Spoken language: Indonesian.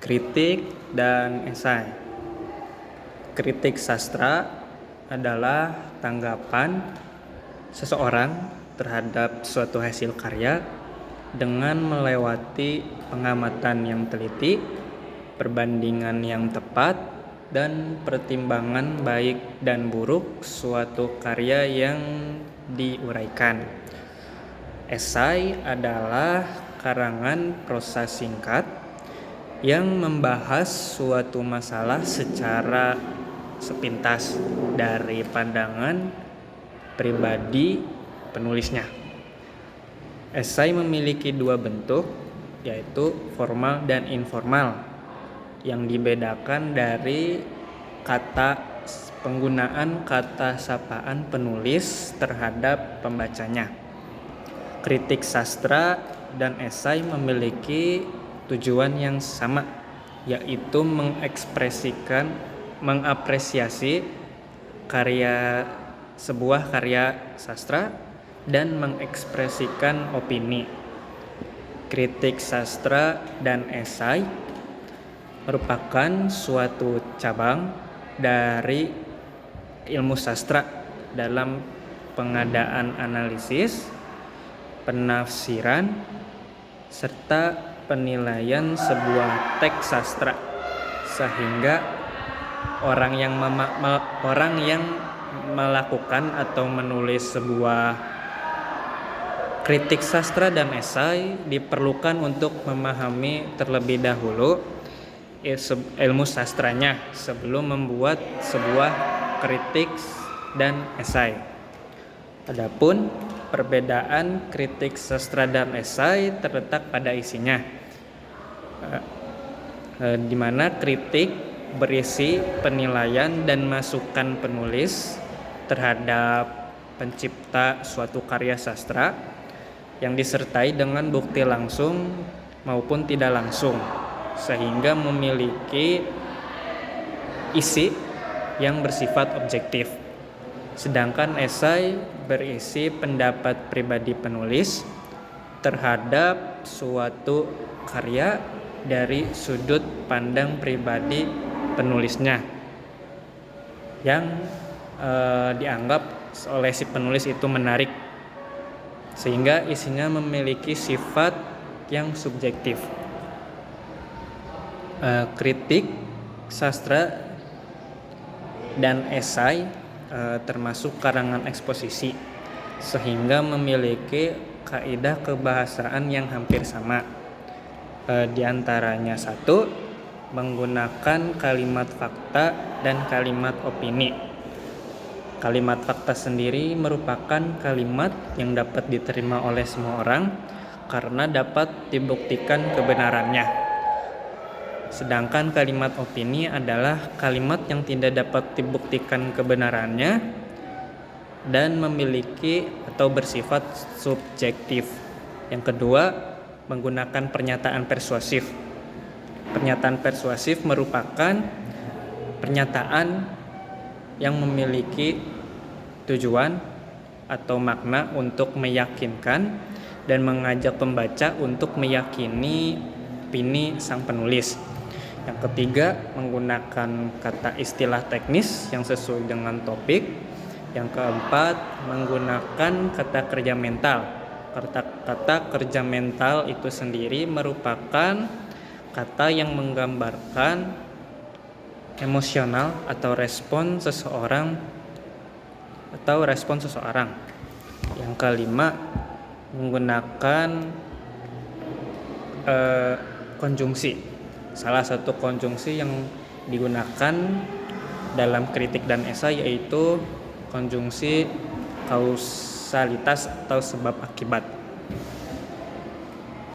Kritik dan esai. Kritik sastra adalah tanggapan seseorang terhadap suatu hasil karya dengan melewati pengamatan yang teliti, perbandingan yang tepat, dan pertimbangan baik dan buruk suatu karya yang diuraikan. Esai adalah karangan prosa singkat yang membahas suatu masalah secara sepintas dari pandangan pribadi penulisnya. Esai memiliki dua bentuk, yaitu formal dan informal, yang dibedakan dari penggunaan kata sapaan penulis terhadap pembacanya. Kritik sastra dan esai memiliki tujuan yang sama, yaitu mengapresiasi sebuah karya sastra dan mengekspresikan opini. Kritik sastra dan esai merupakan suatu cabang dari ilmu sastra dalam pengadaan analisis, penafsiran, serta penilaian sebuah teks sastra, sehingga orang yang melakukan atau menulis sebuah kritik sastra dan esai diperlukan untuk memahami terlebih dahulu ilmu sastranya sebelum membuat sebuah kritik dan esai. Adapun perbedaan kritik sastra dan esai terletak pada isinya, di mana kritik berisi penilaian dan masukan penulis terhadap pencipta suatu karya sastra yang disertai dengan bukti langsung maupun tidak langsung, sehingga memiliki isi yang bersifat objektif. Sedangkan esai berisi pendapat pribadi penulis terhadap suatu karya dari sudut pandang pribadi penulisnya yang dianggap oleh si penulis itu menarik, sehingga isinya memiliki sifat yang subjektif. Kritik sastra dan esai termasuk karangan eksposisi, sehingga memiliki kaidah kebahasaan yang hampir sama. Di antaranya satu, menggunakan kalimat fakta dan kalimat opini. Kalimat fakta sendiri merupakan kalimat yang dapat diterima oleh semua orang karena dapat dibuktikan kebenarannya. Sedangkan kalimat opini adalah kalimat yang tidak dapat dibuktikan kebenarannya dan memiliki atau bersifat subjektif. Yang kedua, menggunakan pernyataan persuasif. Pernyataan persuasif merupakan pernyataan yang memiliki tujuan atau makna untuk meyakinkan dan mengajak pembaca untuk meyakini opini sang penulis. Yang ketiga, menggunakan kata istilah teknis yang sesuai dengan topik. Yang keempat, menggunakan kata kerja mental. Kata kerja mental itu sendiri merupakan kata yang menggambarkan emosional atau respon seseorang. Yang kelima, menggunakan konjungsi. Salah satu konjungsi yang digunakan dalam kritik dan esai yaitu konjungsi kausalitas atau sebab akibat.